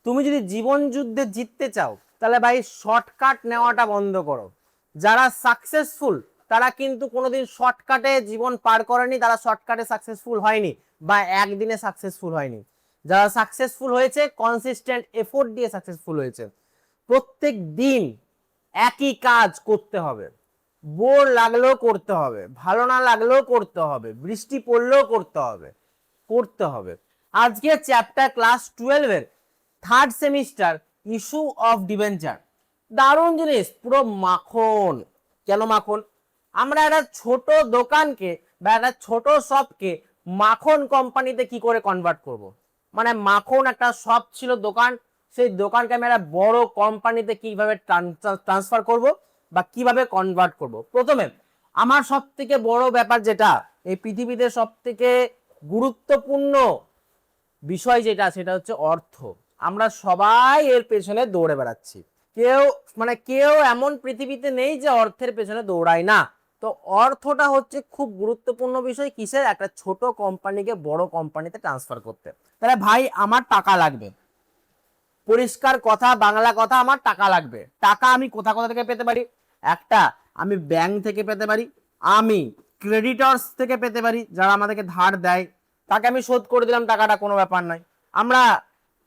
তুমি যদি জীবন যুদ্ধে জিততে চাও তাহলে ভাই শর্টকাট নেওয়াটা বন্ধ করো। যারা সাকসেসফুল তারা কিন্তু কোনোদিন শর্টকাটে জীবন পার করেনি, তারা শর্টকাটে সাকসেসফুল হয়নি বা একদিনে সাকসেসফুল হয়নি। যারা সাকসেসফুল হয়েছে কনসিস্টেন্ট এফোর্ট দিয়ে সাকসেসফুল হয়েছে। প্রত্যেক দিন একই কাজ করতে হবে, বোর লাগলেও করতে হবে, ভালো না লাগলেও করতে হবে, বৃষ্টি পড়লেও করতে হবে, করতে হবে। আজকে চ্যাপ্টার ক্লাস 12 এর third semester issue of debenture. দারুণ জিনিস, পুরো মাখন। কেন মাখন? আমরা একটা ছোট দোকানকে বা একটা ছোট শপকে মাখন কোম্পানিতে কি করে কনভার্ট করব। মানে মাখন একটা শপ ছিল, দোকান, সেই দোকানকে আমি একটা বড় কোম্পানিতে কিভাবে ট্রান্সফার করব বা কিভাবে কনভার্ট করব। প্রথমে আমার সব থেকে বড় ব্যাপার, যেটা এই পৃথিবীতে সব থেকে গুরুত্বপূর্ণ বিষয় যেটা, সেটা হচ্ছে অর্থ। আমরা সবাই এর পেছনে দৌড়ে বেড়াচ্ছি। কেউ এমন পৃথিবীতে নেই যে অর্থের পেছনে দৌড়ায় না। তো অর্থটা হচ্ছে খুব গুরুত্বপূর্ণ বিষয়। কিসের? একটা ছোট কোম্পানিকে বড় কোম্পানিতে ট্রান্সফার করতে। তাহলে ভাই আমার টাকা লাগবে, পরিষ্কার কথা, বাংলা কথা, আমার টাকা লাগবে। টাকা আমি কোথা কোথা থেকে পেতে পারি? একটা, আমি ব্যাংক থেকে পেতে পারি, আমি ক্রেডিটর্স থেকে পেতে পারি, যারা আমাদেরকে ধার দেয়, তাকে আমি শোধ করে দিলাম, টাকাটা কোনো ব্যাপার নয়। আমরা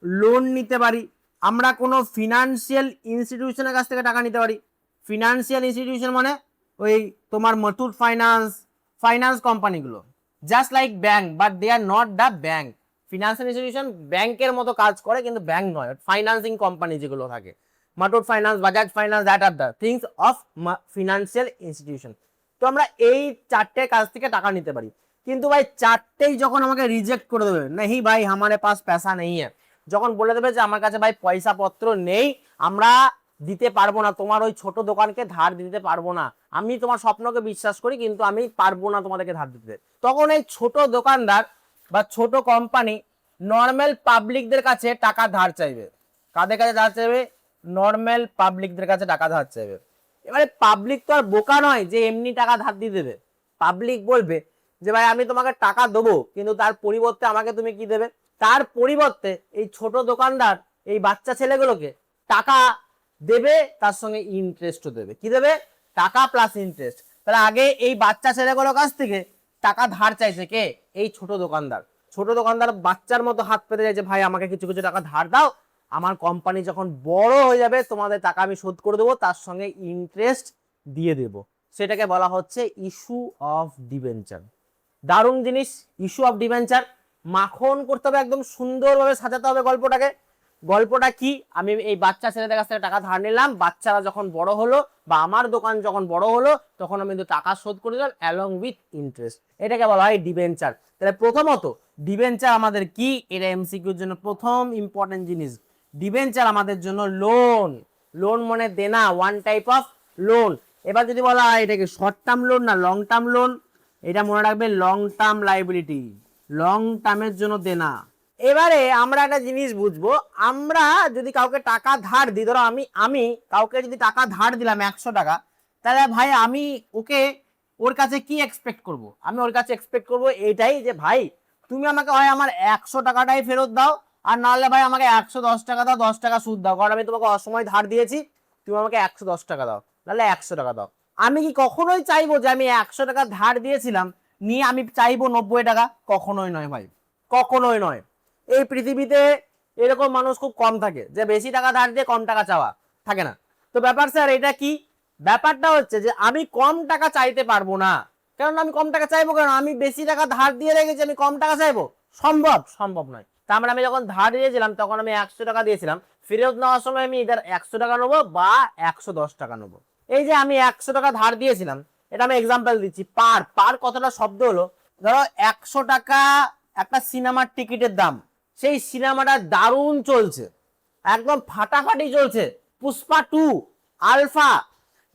লোন নিতে পারি, আমরা কোনো ফিনান্সিয়াল ইনস্টিটিউশনের কাছ থেকে টাকা নিতে পারি। ফিনান্সিয়াল ইনস্টিটিউশন মানে ওই তোমার মুথুট ফাইন্যান্স, ফাইন্যান্স কোম্পানিগুলো, just like bank, but they are not the bank. Financial institution ব্যাংকের মতো কাজ করে, কিন্তু ব্যাংক নয়, ফাইন্যান্সিং কোম্পানি যেগুলো থাকে, Muthoot finance, Bajaj finance, that are the things of financial institution. তো আমরা এই চারটে কাজ থেকে টাকা নিতে পারি। কিন্তু ভাই চারটেই যখন আমাকে রিজেক্ট করে দেবে, নেই ভাই হামারে পাস পয়সা নেই, যখন বলে দেবে যে আমার কাছে ভাই পয়সা পত্র নেই, আমরা দিতে পারবো না, তোমার ওই ছোট দোকানকে ধার দিতে পারবো না, আমি তোমার স্বপ্নকে বিশ্বাস করি কিন্তু আমি পারবো না তোমাদেরকে ধার দিতে, তখন এই ছোট দোকানদার বা ছোট কোম্পানি নর্মাল পাবলিকদের কাছে টাকা ধার চাইবে। কাদের কাছে ধার চাইবে? নর্মাল পাবলিকদের কাছে টাকা ধার চাইবে। এবারে পাবলিক তো আর বোকা নয় যে এমনি টাকা ধার দিয়ে দেবে। পাবলিক বলবে যে ভাই আমি তোমাকে টাকা দেবো, কিন্তু তার পরিবর্তে আমাকে তুমি কি দেবে? তার পরিবর্তে এই ছোট দোকানদার এই বাচ্চা ছেলেগুলোকে টাকা দেবে, তার সঙ্গে ইন্টারেস্টও দেবে। কি দেবে? টাকা প্লাস ইন্টারেস্ট। তাহলে আগে এই বাচ্চা ছেলেগুলোর কাছ থেকে টাকা ধার চাইছে কে? এই ছোট দোকানদার। ছোট দোকানদার বাচ্চার মতো হাত পেতে যায় যে ভাই আমাকে কিছু কিছু টাকা ধার দাও, আমার কোম্পানি যখন বড় হয়ে যাবে তোমাদের টাকা আমি শোধ করে দেবো, তার সঙ্গে ইন্টারেস্ট দিয়ে দেবো। সেটাকে বলা হচ্ছে ইস্যু অফ ডিবেঞ্চার। দারুণ জিনিস, ইস্যু অফ ডিবেঞ্চার। মাখন করতে হবে, একদম সুন্দরভাবে সাজাতে হবে গল্পটাকে। গল্পটা কি? আমি এই বাচ্চা ছেলেদের কাছ থেকে টাকা ধার নিলাম, বাচ্চারা যখন বড় হলো বা আমার দোকান যখন বড় হলো, তখন আমি কিন্তু টাকা শোধ করে দিলাম অ্যালং উইথ ইন্টারেস্ট। এটাকে বলা হয় ডিবেঞ্চার। তাহলে প্রথমত ডিবেঞ্চার আমাদের কি? এটা এমসিকিউর জন্য প্রথম ইম্পর্টেন্ট জিনিস। ডিবেঞ্চার আমাদের জন্য লোন। লোন মানে দেনা, ওয়ান টাইপ অফ লোন। এবার যদি বলা হয় এটা কি শর্ট টার্ম লোন না লং টার্ম লোন, এটা মনে রাখবে লং টার্ম লাইবিলিটি, লং টার্মের জন্য দেনা। এবারে আমরা একটা জিনিস বুঝবো, আমরা যদি কাউকে টাকা ধার দিই, ধরো আমি কাউকে যদি টাকা ধার দিলাম 100 টাকা, তাহলে ভাই আমি ওর কাছে কি এক্সপেক্ট করব? আমি ওর কাছে এক্সপেক্ট করব এইটাই যে ভাই তুমি আমাকে হয় আমার 100 টাকাটাই ফেরত দাও, আর নাহলে ভাই আমাকে 110 টাকা দাও, 10 টাকা সুদ দাও, কারণ আমি তোমাকে অসময় ধার দিয়েছি, তুমি আমাকে 110 টাকা দাও, নাহলে 100 টাকা দাও। আমি কি কখনোই চাইবো যে আমি 100 টাকা ধার দিয়েছিলাম নিয়ে আমি চাইবো 90 টাকা? কখনোই নয় ভাই, কখনোই নয়। এই পৃথিবীতে এরকম মানুষ খুব কম থাকে যে বেশি টাকা ধার দিয়ে কম টাকা চাওয়া, থাকে না। তো ব্যাপার স্যার এটা কি? ব্যাপারটা হচ্ছে যে আমি কম টাকা চাইতে পারবো না। কারণ আমি কম টাকা চাইবো কারণ আমি বেশি টাকা ধার দিয়ে রেখেছি, আমি কম টাকা চাইবো? সম্ভব নয়। তার মানে আমি যখন ধার দিয়েছিলাম তখন আমি 100 টাকা দিয়েছিলাম, ফেরত নেওয়ার সময় আমি ইদার 100 টাকা নেবো বা 110 টাকা নেবো। এই যে আমি 100 টাকা ধার দিয়েছিলাম, এটা আমি এক্সাম্পল দিচ্ছি। পার কতটা শব্দ হলো, ধরো 100 টাকা একটা সিনেমার টিকিটের দাম, সেই সিনেমাটা দারুণ চলছে, একদম ফাটাফাটি চলছে, পুষ্পা 2, আলফা,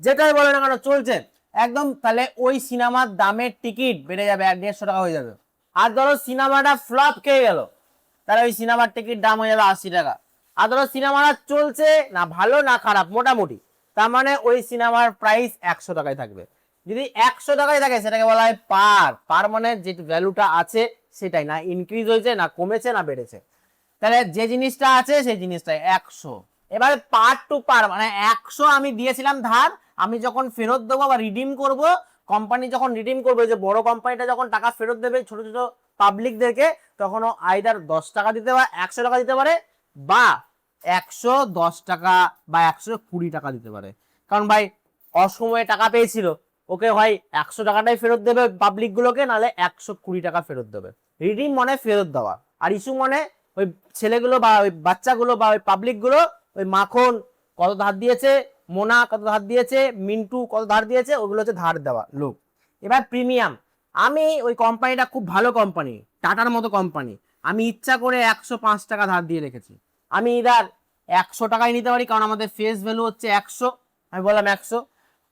যেটাই বলে না কেন চলছে একদম, তাহলে ওই সিনেমার দামের টিকিট বেড়ে যাবে 150 টাকা হয়ে যাবে। আর ধরো সিনেমাটা ফ্লপ খেয়ে গেল, তাহলে ওই সিনেমার টিকিট দাম হয়ে যাবে 80 টাকা। আর ধরো সিনেমাটা চলছে না ভালো না খারাপ, মোটামুটি, তার মানে ওই সিনেমার প্রাইস 100 টাকায় থাকবে। যদি 100 টাকায় থাকে সেটাকে বলা হয় পার। পার মানে যে ভ্যালুটা আছে সেটাই, না ইনক্রিজ হয়েছে না কমেছে না বেড়েছে। তাহলে যে জিনিসটা আছে সেই জিনিসটা 100। এবারে পার টু পার মানে 100 আমি দিয়েছিলাম ধার, আমি যখন ফেরত দেবো বা রিডিম করব, কোম্পানি যখন রিডিম করবে, যে বড় কোম্পানিটা যখন টাকা ফেরত দেবে ছোট ছোট পাবলিকদেরকে, তখন ও আইদার 10 টাকা দিতে পারে, 100 টাকা দিতে পারে, বা 110 টাকা বা 120 টাকা দিতে পারে। কারণ ভাই অসময়ে টাকা পেয়েছিল, ওকে ভাই 100 টাকাটাই ফেরত দেবে পাবলিক গুলোকে, নাহলে 120 টাকা ফেরত দেবে। রিডিম মানে ফেরত দেওয়া, আর ইস্যু মানে ওই ছেলেগুলো বা ওই বাচ্চাগুলো বা ওই পাবলিক গুলো, ওই মাখন কত ধার দিয়েছে, মোনা কত ধার দিয়েছে, মিন্টু কত ধার দিয়েছে, ওগুলো হচ্ছে ধার দেওয়া লোক। এবার প্রিমিয়াম, আমি ওই কোম্পানিটা খুব ভালো কোম্পানি, টাটার মতো কোম্পানি, আমি ইচ্ছা করে 105 টাকা ধার দিয়ে রেখেছি। আমি ইদার 100 টাকায় নিতে পারি, কারণ আমাদের ফেস ভ্যালু হচ্ছে 100, আমি বললাম 100,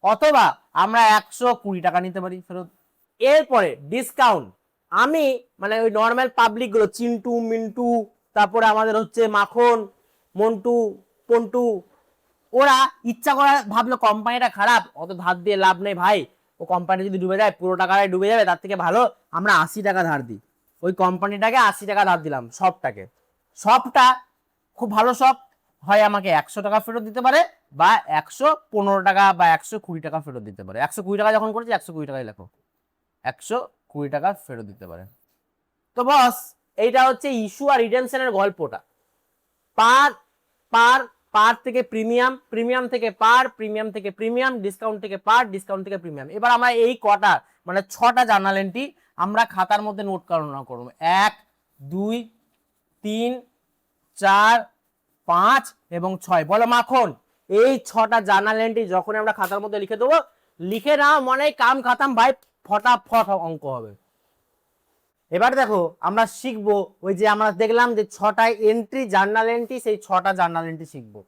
অথবা আমরা 120 টাকা নিতে পারি ফেরত। এরপরে ডিসকাউন্ট, আমি মানে ওই নর্মাল পাবলিক গুলো, চিন্টু মিন্টু, তারপরে আমাদের হচ্ছে মাখন, মন্টু, পন্টু, ওরা ইচ্ছা করে ভাবলো কোম্পানিটা খারাপ, অত ধার দিয়ে লাভ নেই ভাই, ও কোম্পানি যদি ডুবে যায় পুরো টাকায় ডুবে যাবে, তার থেকে ভালো আমরা 80 টাকা ধার দিই। ওই কোম্পানিটাকে 80 টাকা ধার দিলাম, সবটা খুব ভালো সব, হয় আমাকে 100 টাকা ফেরত দিতে পারে, বা 115 টাকা বা 120 টাকা ফেরত দিতে পারে। 120 টাকা যখন করেছি 120 টাকাই লেখো, 120 টাকা ফেরত দিতে পারে। তো বস, এইটা হচ্ছে ইস্যু আর রিডেমশনের গল্পটা। পার পার পার থেকে প্রিমিয়াম, প্রিমিয়াম থেকে পার, প্রিমিয়াম থেকে প্রিমিয়াম, ডিসকাউন্ট থেকে পার, ডিসকাউন্ট থেকে প্রিমিয়াম। এবার আমরা এই কটা মানে 6টা জার্নাল এন্ট্রি আমরা খাতার মধ্যে নোট করানো করবো। 1 2 3 4 5 এবং 6। বলো মাখন, এই 6টা জার্নাল এন্ট্রি যখন আমরা খাতার মধ্যে লিখে দেবো, লিখে নাও মানে কাম খাতাম ভাই, ফটাফট অঙ্ক হবে। এবার দেখো আমরা শিখবো, ওই যে আমরা দেখলাম যে 6টা এন্ট্রি, জার্নাল এন্ট্রি, সেই 6টা জার্নাল এন্ট্রি শিখবো।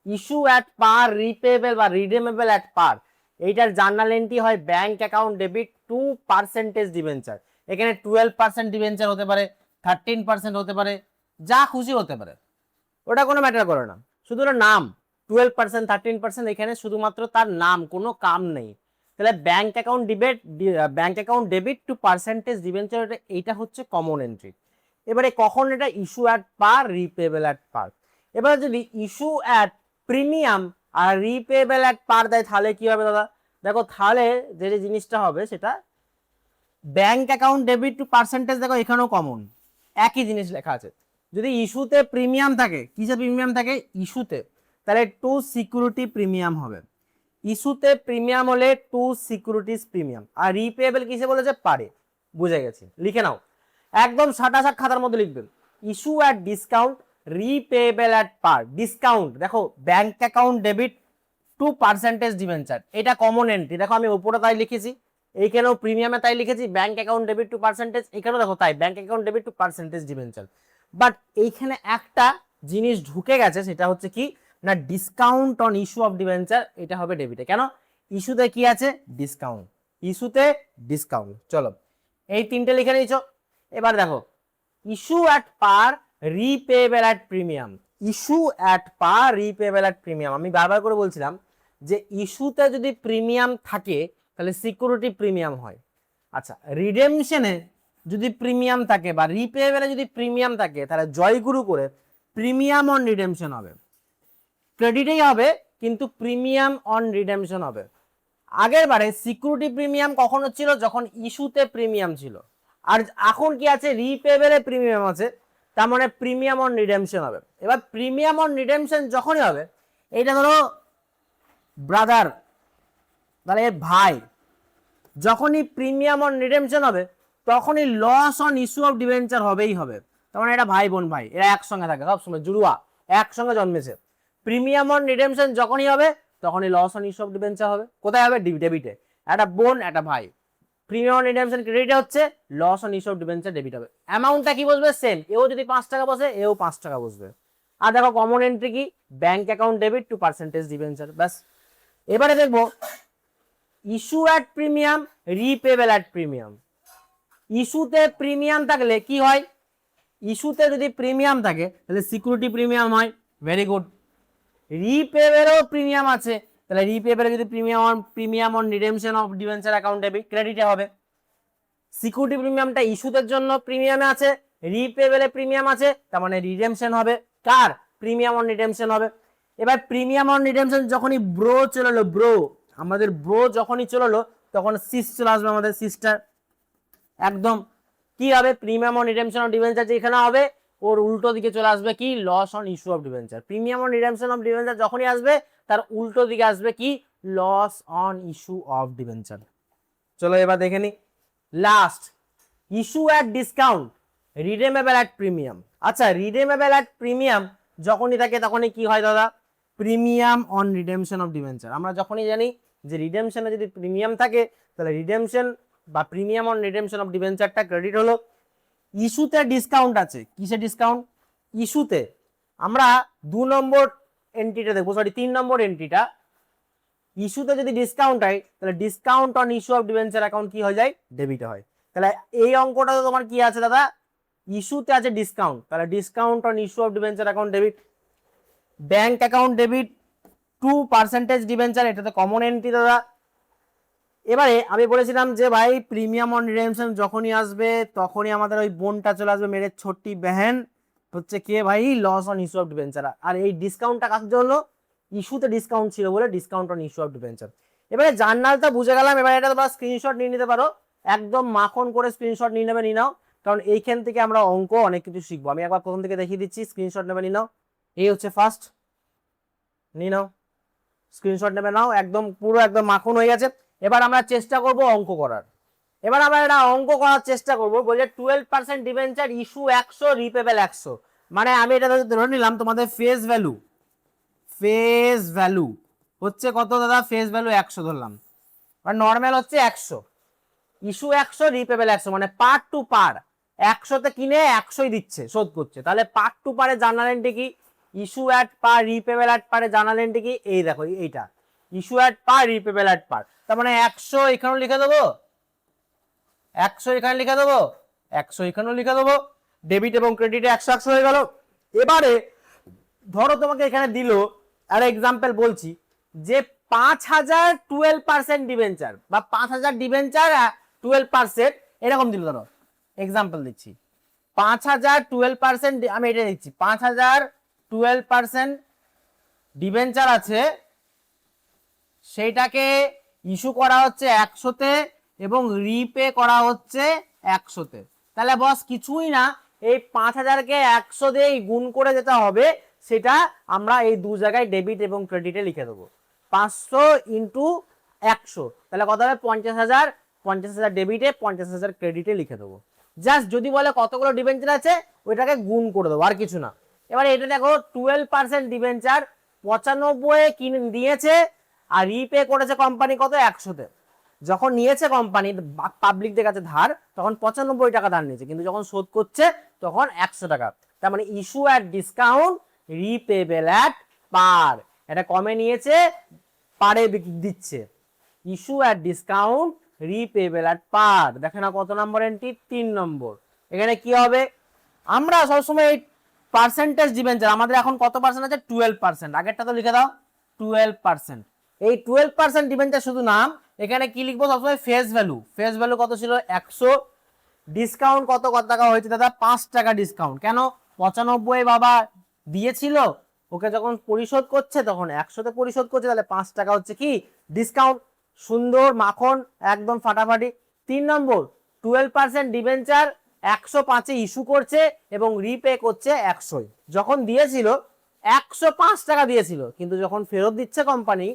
ইস্যু অ্যাট পার, রিপেবল বা রিডিমেবল অ্যাট পার, এইটার জার্নাল এন্ট্রি হয় bank account debit to percentage debenture. এখানে 12% ডিবেঞ্চার হতে পারে, 13% হতে পারে, যা খুশি হতে পারে, ওটা কোনো ম্যাটার করে না, শুধু ওটা নাম। 12% 13% এখানে শুধুমাত্র তার নাম, কোনো কাম নেই। তাহলে bank account debit to percentage debenture, এইটা হচ্ছে কমন এন্ট্রি। এবারে কখন এটা issue at par, repayable at par. এবার যদি ইস্যু অ্যাট প্রিমিয়াম আর রিপেবল অ্যাট পার দেয়, তাহলে কি হবে দাদা? দেখো তাহলে যে জিনিসটা হবে সেটা bank account debit to percentage, দেখো এখানেও কমন একই জিনিস লেখা আছে। যদি ইস্যুতে প্রিমিয়াম থাকে, কিসে প্রিমিয়াম থাকে? ইস্যুতে, তাহলে টু সিকিউরিটি প্রিমিয়াম হবে। ইস্যুতে প্রিমিয়াম হলে টু সিকিউরিটিজ প্রিমিয়াম। আর রিপেবল কিসে বলেছে? পারে। বুঝে গেছি, লিখে নাও একদম 60 খাতার মধ্যে লিখবেন। Issue at discount, repayable at par. Discount দেখো bank account debit to percentage debenture, এটা কমন এন্ট্রি। দেখো আমি উপরে তাই লিখেছি, এইখানেও প্রিমিয়ামে তাই লিখেছি, bank account debit to percentage, এখানেও দেখো তাই, bank account debit to percentage debenture. But এইখানে একটা জিনিস ঢুকে গেছে, সেটা হচ্ছে কি না, discount on issue of debenture, এটা হবে ডেবিটে। কেন? ইস্যুতে কি আছে? ডিসকাউন্ট, ইস্যুতে ডিসকাউন্ট। চলো এই তিনটে লিখে নিয়েছো। এবার দেখো issue at par, repayable at premium. Issue at par, repayable at premium, আমি বারবার করে বলছিলাম যে ইস্যুতে যদি প্রিমিয়াম থাকে তাহলে সিকিউরিটি প্রিমিয়াম হয়। আচ্ছা, রিডেমশনে যদি প্রিমিয়াম থাকে বা রিপেবলে যদি প্রিমিয়াম থাকে, তাহলে জয়গুরু করে প্রিমিয়াম অন রিডেমশন হবে। ক্রেডিটেই হবে কিন্তু প্রিমিয়াম অন রিডেমশন হবে। আগের বারে সিকিউরিটি প্রিমিয়াম কখন হচ্ছিল? যখন ইস্যুতে প্রিমিয়াম ছিল। আর এখন কি আছে? রিপেবলে প্রিমিয়াম আছে, তার মানে প্রিমিয়াম অন রিডেমশন হবে। এবার প্রিমিয়াম অন রিডেমশন যখনই হবে, এইটা ধরো ব্রাদার, তাহলে এর ভাই, যখনই প্রিমিয়াম অন রিডেমশন হবে তখনই loss on issue of debenture হবেই হবে। তার মানে এটা ভাই বোন, ভাই এরা একসঙ্গে থাকে সবসময়, জুড়ুয়া, একসঙ্গে জন্মেছে। প্রিমিয়াম অন রিডেমশন যখনই হবে তখনই loss on issue of debenture হবে। কোথায় হবে? ডেবিটে। একটা বোন একটা ভাই, প্রিমিয়াম অন রিডেমশন ক্রেডিটে হচ্ছে, loss on issue of debenture debit হবে। অ্যামাউন্টটা কি বসবে? সেম। এও যদি 5 টাকা বসে, এও 5 টাকা বসবে। আর দেখো কমন এন্ট্রি কি? Bank account debit to percentage debenture, ব্যাস। এবারে দেখবো issue at premium, repayable at premium. ইস্যুতে প্রিমিয়াম থাকলে কি হয়? ইস্যুতে যদি প্রিমিয়াম থাকে তাহলে সিকিউরিটি প্রিমিয়াম হয়, ভেরি গুড। রিপেবলেও প্রিমিয়াম আছে, তাহলে রিপেবলে যদি premium on redemption of debenture account debit, ক্রেডিটে হবে। সিকিউরিটি প্রিমিয়ামটা ইস্যুদের জন্য প্রিমিয়ামে আছে, রিপেবেলে প্রিমিয়াম আছে, তার মানে রিডেমশন হবে কার, প্রিমিয়াম অন রিডেমশন হবে। এবার প্রিমিয়াম অন রিডেমশন যখনই ব্রো চলে এলো, ব্রো আমাদের ব্রো যখনই চলে এলো তখন সিস চলে আসবে আমাদের সিস্টার। একদম কি হবে, premium on redemption of debenture যেখানে হবে ওর উল্টো দিকে চলে আসবে কি, loss on issue of debenture. Premium on redemption of debenture যখনই আসবে তার উল্টো দিকে আসবে কি, loss on issue of debenture. চলো এবার দেখে নি last, issue at discount redeemable at premium. আচ্ছা রিডেমেবল অ্যাট প্রিমিয়াম যখনই থাকে তখনই কি হয় দাদা, premium on redemption of debenture. আমরা যখনই জানি যে রিডেমশনে যদি প্রিমিয়াম থাকে তাহলে রিডেমশন বা প্রিমিয়াম অন রিডেমশন অফ ডিবেঞ্চারটা ক্রেডিট হলো। ইস্যুতে ডিসকাউন্ট আছে, কিসে ডিসকাউন্ট, ইস্যুতে আমরা 2 নম্বর এন্ট্রিটা দেখবো, সরি 3 নম্বর এন্ট্রিটা। ইস্যুতে যদি ডিসকাউন্ট হয় তাহলে discount on issue of debenture account কি হয়ে যায়, ডেবিট হয়। তাহলে এই অঙ্কটা তো তোমার কি আছে দাদা, ইস্যুতে আছে ডিসকাউন্ট, তাহলে discount on issue of debenture account debit. Bank account debit 2% debenture, এটা তো কমন এন্ট্রি দাদা। এবারে আমি বলেছিলাম যে ভাই প্রিমিয়াম অন রিডেমশন যখনই আসবে তখনই আমাদের ওই বোনটা চলে আসবে, মেরে ছোট্টি বেহেন হচ্ছে কে ভাই, loss on issue of debenture. আর এই ডিসকাউন্টটা কার জন্য, ইস্যুতে ডিসকাউন্ট ছিল বলে discount on issue of debenture. এবারে জার্নালটা বুঝে গেলাম, এবারে এটা তোমরা স্ক্রিনশট নিয়ে নিতে পারো, একদম মাখন করে স্ক্রিনশট নিয়ে নেবে, নিয়ে নাও, কারণ এইখান থেকে আমরা অঙ্ক অনেক কিছু শিখবো। আমি একবার প্রথম থেকে দেখিয়ে দিচ্ছি, স্ক্রিনশট নেবে নিয়ে নাও। এই হচ্ছে ফার্স্ট, নিয়ে নাও স্ক্রিনশট নেবে, নাও, একদম পুরো একদম মাখন হয়ে গেছে। এবার আমরা চেষ্টা করব অঙ্ক করার। এবার আমরা একটা অঙ্ক করার চেষ্টা করব, বলছে 12% ডিবেঞ্চার ইস্যু 100 রিপেবল 100, মানে আমি এটা ধরে নিলাম তোমাদের ফেস ভ্যালু, ফেস ভ্যালু হচ্ছে কত দাদা, ফেস ভ্যালু 100 ধরলাম, আর নর্মাল হচ্ছে 100, ইস্যু 100 রিপেবল 100, মানে পার টু পার 100তে কিনে 100ই দিচ্ছে, শোধ করছে। তাহলে পার টু পারে জার্নালেন্টে কি, issue at par repayable at পারে জার্নালেন্টে কি, এই দেখো এইটা issue at par repayable at পার, তার মানে 100 এখানেও লিখে দেবো, 100 এখানে লিখে দেবো, 100 এখানেও লিখে দেবো, ডেবিট এবং ক্রেডিটে 100 100 হয়ে গেল। এবারে ধরো তোমাকে এখানে দিল, আর এক্সাম্পল বলছি, যে 5000 12% ডিবেঞ্চার বা 5000 ডিবেঞ্চার 12%, এরকম দিল, ধরো এক্সাম্পল দিচ্ছি, 5000 12%, আমি এটা দিচ্ছি 5000 12% ডিবেঞ্চার আছে, সেইটাকে ইস্যু করা হচ্ছে 100তে এবং রিপে করা হচ্ছে 100তে। তাহলে বস কিছুই না, এই 5000কে 100 দিয়ে গুণ করে যেটা হবে সেটা আমরা এই দু জায়গায় ডেবিট এবং ক্রেডিটে লিখে দেবো, 500 ইন্টু 100, তাহলে কত হবে 50,000, 50,000 ডেবিটে 50,000 ক্রেডিটে লিখে দেবো। জাস্ট যদি বলে কতগুলো ডিবেঞ্চার আছে ওইটাকে গুণ করে দেবো, আর কিছু না। এবারে এটা দেখো 12% ডিবেঞ্চার 95 কিনে দিয়েছে, আর রিপে করেছে কোম্পানি কত, 100তে। যখন নিয়েছে কোম্পানি পাবলিকদের কাছে ধার তখন 95 টাকা ধার নিয়েছে, কিন্তু যখন শোধ করছে তখন 100 টাকা। তার মানে issue at discount repayable at পার, এটা কমে নিয়েছে পারে দিচ্ছে, issue at discount repayable at পার। দেখে না কত নম্বর এন্ট্রি, 3 নম্বর। এখানে কি হবে, আমরা সবসময় এই পার্সেন্টেজ ডিবেঞ্চার আমাদের এখন কত পার্সেন্ট আছে, 12%, আগেরটা তো লিখে দাও 12%। এই 12% ডিবেঞ্চার শুধু নাম, এখানে কি লিখবো সবসময়, ফেস ভ্যালু, ফেস ভ্যালু কত ছিল 100, ডিসকাউন্ট কত কত টাকা হয়েছে দাদা, 5 টাকা ডিসকাউন্ট, কেন 95 বাবা দিয়েছিল, ওকে যখন পরিশোধ করছে তখন 100তে পরিশোধ করছে, তাহলে 5 টাকা হচ্ছে কি ডিসকাউন্ট, সুন্দর মাখন একদম ফাটাফাটি। 3 নম্বর 12% ডিবেঞ্চার 105-এ ইস্যু করছে এবং রিপে করছে 100, যখন দিয়েছিল 105 টাকা দিয়েছিল, কিন্তু যখন ফেরত দিচ্ছে কোম্পানি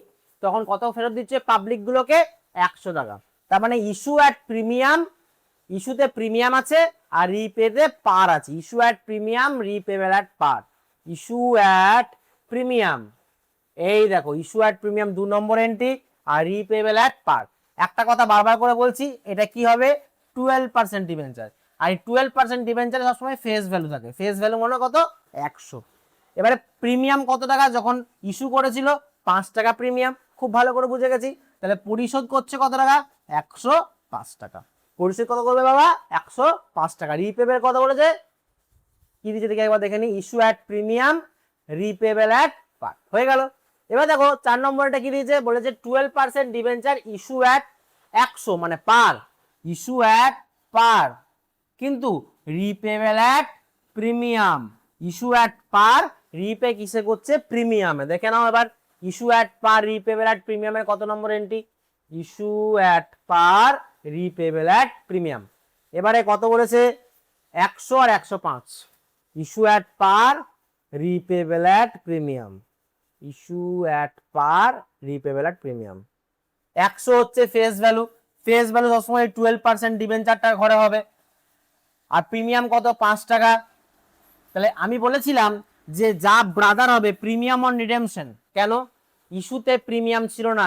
তখন কত ফেরত দিচ্ছে পাবলিক গুলোকে, 100 টাকা। তার মানে ইস্যু অ্যাট প্রিমিয়াম, ইস্যুতে প্রিমিয়াম আছে আর রিপেতে পার আছে, issue at premium repayable at par, issue at premium, এই দেখো ইস্যু অ্যাট প্রিমিয়াম 2 নম্বর এন্ট্রি, আর রিপেবল অ্যাট পার। একটা কথা বারবার করে বলছি, এটা কি হবে 12% ডিবেঞ্চার, আর এই 12% ডিবেঞ্চারে সবসময় ফেস ভ্যালু থাকে, ফেস ভ্যালু মনে কত 100। এবারে প্রিমিয়াম কত টাকা, যখন ইস্যু করেছিল 5 টাকা প্রিমিয়াম, খুব ভালো করে বুঝে গেছি। তাহলে পরিশোধ করছে কত টাকা, 105 টাকা, পরিশোধ কত করবে বাবা 105 টাকা। রিপেবল কত বলেছে, কি দিচ্ছে দেখে একবার দেখে নি, issue at premium repayable at পার, হয়ে গেল। এবার দেখো 4 নম্বরটা কি দিয়েছে, বলেছে 12% ডিবেঞ্চার ইস্যু অ্যাট 100, মানে পার, ইস্যু অ্যাট পার, কিন্তু repayable at premium, issue at par, repay কিসে করছে, প্রিমিয়ামে। দেখে নাও এবার issue at par repayable at প্রিমিয়ামের কত নম্বর entry, issue at par repayable at premium. এবারে কত বলেছে, 100 আর 105, issue at par repayable at premium, issue at par repayable at premium. 100 হচ্ছে ফেস ভ্যালু, ফেস ভ্যালু সবসময় 12% ডিবেঞ্চারটা ঘরে হবে, আর প্রিমিয়াম কত, 5 টাকা। তাহলে আমি বলেছিলাম যে যা ব্রাদার হবে প্রিমিয়াম অন রিডেমশন, কেন, ইস্যুতে প্রিমিয়াম ছিল না,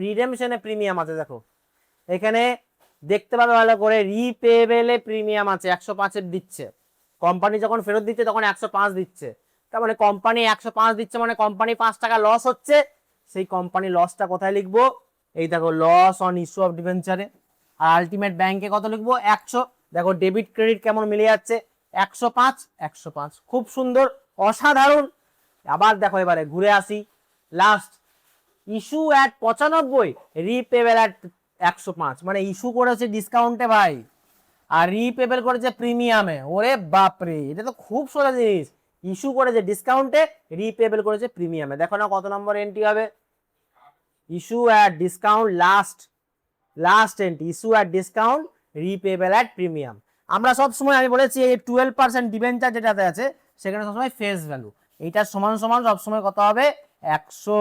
রিডেমশনে প্রিমিয়াম আছে। দেখো এখানে দেখতে পাবে ভালো করে, রিপেবেলে প্রিমিয়াম আছে, 105 দিচ্ছে, কোম্পানি যখন ফেরত দিচ্ছে তখন 105 দিচ্ছে। তার মানে কোম্পানি 105 দিচ্ছে, মানে কোম্পানি 5 টাকা লস হচ্ছে। সেই কোম্পানি লসটা কোথায় লিখবো, এই দেখো লস অন ইস্যু অফ ডিবেঞ্চারে। আর আলটিমেট ব্যাংকে কত লিখবো, 100। দেখো ডেবিট ক্রেডিট কেমন মিলে যাচ্ছে, 105 105, খুব সুন্দর, অসাধারণ। আবার দেখো এবারে ঘুরে আসি, লাস্ট ইস্যু অ্যাট 95, রিপেবল অ্যাট 105, মানে ইস্যু করেছে ডিসকাউন্টে ভাই, আর রিপেবল করেছে প্রিমিয়ামে। ওরে বাপরে, এটা তো খুব সোজা জিনিস, ইস্যু করেছে ডিসকাউন্টে, রিপেবল করেছে প্রিমিয়ামে। দেখো না কত নম্বর এন্ট্রি হবে, issue at discount, last entry, issue at discount repayable at premium. আমরা সব সময়, আমি বলেছি এই 12% ডিবেঞ্চার যেটাতে আছে সেখানে সবসময় ফেস ভ্যালু, এইটা সমান সমান সবসময় কত হবে, 100।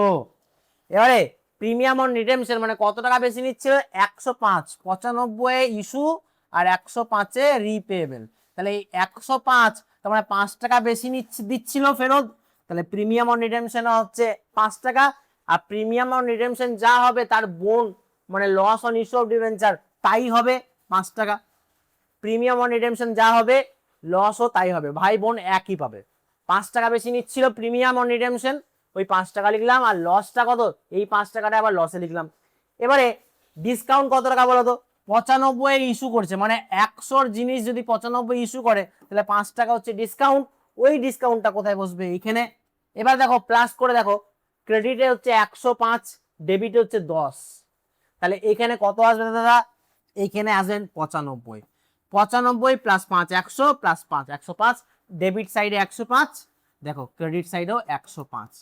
এবারে প্রিমিয়াম অন রিডেমশন মানে কত টাকা বেশি নিচ্ছে, 105, 95 ইস্যু আর 105 রিপেবল। তাহলে এই 105, তার মানে 5 টাকা বেশি দিচ্ছিল ফেরত, তাহলে প্রিমিয়াম অন রিডেমশন হচ্ছে 5 টাকা। আর প্রিমিয়াম অন রিডেমশন যা হবে তার বোন মানে loss on issue of debenture তাই হবে 5 টাকা। প্রিমিয়াম অন রিডেমশন যা হবে লসও তাই হবে, ভাই বোন একই পাবে। 5 টাকা বেশি নিচ্ছিল প্রিমিয়াম অন রিডেমশন, ওই 5 টাকা লিখলাম, আর লসটা কত, এই 5 টাকাটা আবার লসে লিখলাম। এবারে ডিসকাউন্ট কত টাকা বলো তো, 95 ইস্যু করছে, মানে 100 জিনিস যদি 95 ইস্যু করে তাহলে 5 টাকা হচ্ছে ডিসকাউন্ট, ওই ডিসকাউন্টটা কোথায় বসবে, এইখানে। এবার দেখো প্লাস করে দেখো, ক্রেডিটে হচ্ছে 105, ডেবিটে হচ্ছে 10, তাহলে এখানে কত আসবে দাদা, এইখানে আসবেন 95, 95 প্লাস 5 100 প্লাস 5 105, ডেবিট সাইডে 105, দেখো ক্রেডিট সাইডেও 105।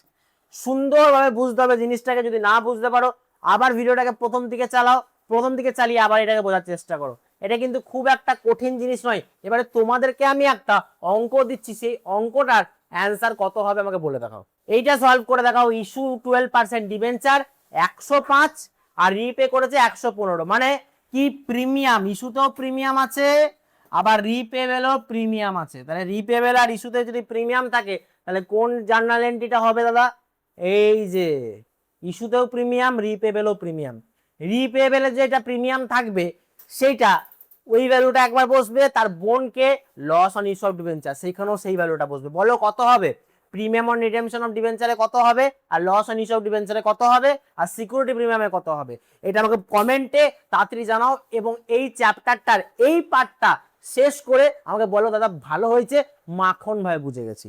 সুন্দরভাবে বুঝতে হবে জিনিসটাকে, যদি না বুঝতে পারো আবার ভিডিওটাকে প্রথম দিকে চালাও, প্রথম দিকে চালিয়ে আবার এটাকে বোঝার চেষ্টা করো। এটা কিন্তু খুব একটা কঠিন জিনিস নয়। এবারে তোমাদেরকে আমি একটা অঙ্ক দিচ্ছি, সেই অঙ্কটার অ্যান্সার কত হবে আমাকে বলে দেখাও। এইটা সলভ করে দেখাও, ইস্যু 12% ডিবেঞ্চার 105 আর রিপে করেছে 115, মানে কি প্রিমিয়াম, ইস্যুতেও প্রিমিয়াম আছে আবার রিপেবেলও প্রিমিয়াম আছে। তাহলে রিপেবেল আর ইস্যুতে যদি প্রিমিয়াম থাকে তাহলে কোন জার্নাল এন্ট্রিটা হবে দাদা, এই যে ইস্যুতেও প্রিমিয়াম রিপেবেলও প্রিমিয়াম। রিপেবেলে যেটা প্রিমিয়াম থাকবে সেইটা ওই ভ্যালুটা একবার বসবে, তার বোনকে loss on issue of debenture সেইখানেও সেই ভ্যালুটা বসবে। বলো কত হবে, প্রিমিয়াম অন রিডেমশন অফ ডিবেঞ্চারে কত হবে, আর লস অন ইস্যু অফ ডিবেঞ্চারে কত হবে, আর সিকিউরিটি প্রিমিয়ামে কত হবে, এটা আমাকে কমেন্টে তাড়াতাড়ি জানাও। এবং এই চ্যাপ্টারটার এই পার্টটা শেষ করে আমাকে বলো দাদা ভালো হয়েছে, মাখন ভাবে বুঝে গেছি।